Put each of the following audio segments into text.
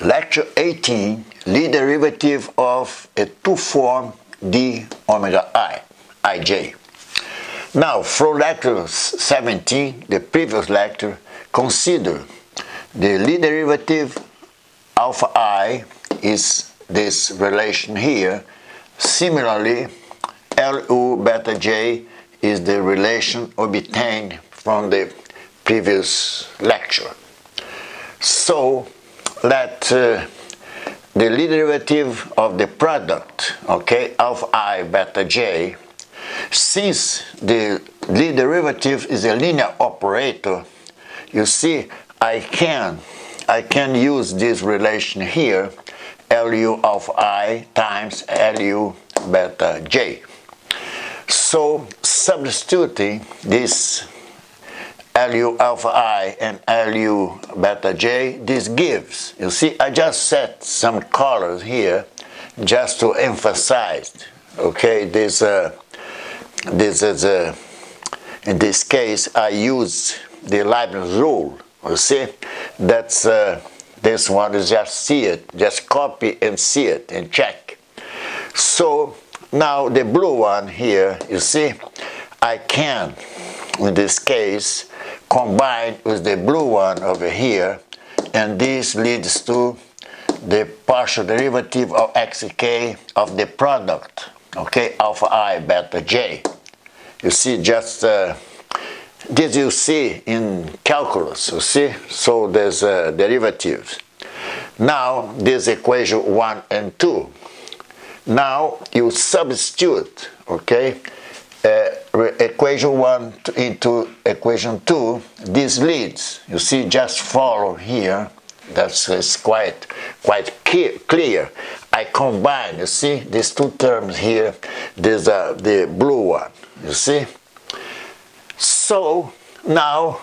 Lecture 18, Lie derivative of a two-form d omega I, ij. Now, from lecture 17, the previous lecture, consider the Lie derivative alpha I is this relation here. Similarly, Lu beta j is the relation obtained from the previous lecture. So, let the Lie derivative of the product, okay, alpha I beta j, since the Lie derivative is a linear operator, you see I can use this relation here, Lu alpha I times Lu beta j. So substituting this Lu alpha I and Lu beta j, this gives, you see, I just set some colors here just to emphasize, okay, this is in this case I use the Leibniz rule, you see, that's this one is just see it, just copy and see it and check. So now the blue one here, you see, I can, in this case, combine with the blue one over here, and this leads to the partial derivative of xk of the product, okay, alpha I beta j. You see, just this you see in calculus, you see, so there's derivatives. Now this equation 1 and 2. Now you substitute, okay, equation 1 into equation 2, this leads, you see, just follow here, that's quite clear. I combine, you see, these two terms here, there's the blue one, you see. So now,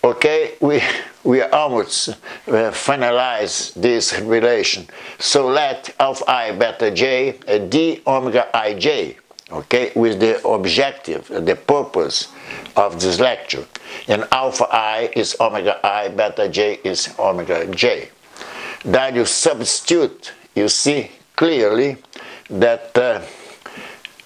okay, we are almost finalize this relation. So let alpha I beta j d omega ij, okay, with the objective, the purpose of this lecture. And alpha I is omega I, beta j is omega j. Then you substitute, you see clearly that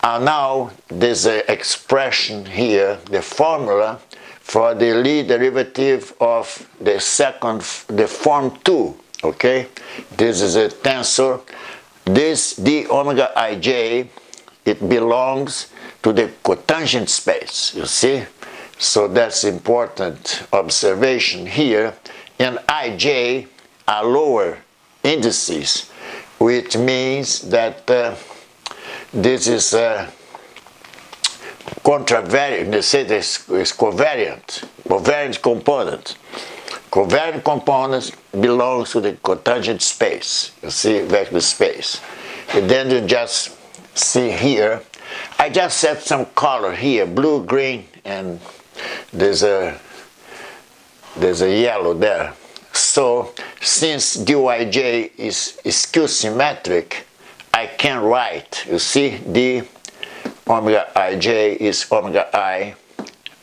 now there's an expression here, the formula for the Lie derivative of the form 2, okay? This is a tensor. This d omega ij, it belongs to the cotangent space, you see? So that's important observation here. And ij are lower indices, which means that this is contravariant, they say this is covariant component. Covariant components belongs to the cotangent space, you see, vector space. And then you just see here, I just set some color here, blue, green, and there's a yellow there. So since dij is skew symmetric, I can write, you see, d omega ij is omega I,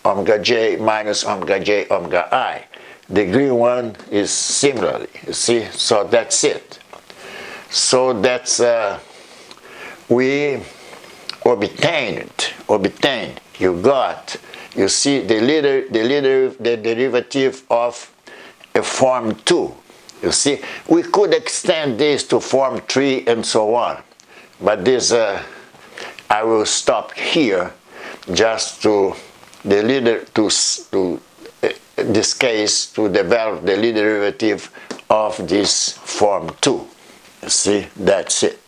omega j minus omega j omega I. The green one is similarly, you see, so that's it. So that's we obtained, you see the derivative of a form 2. You see, we could extend this to form 3 and so on, but this I will stop here just to this case to develop the Lie derivative of this form 2. You see, that's it.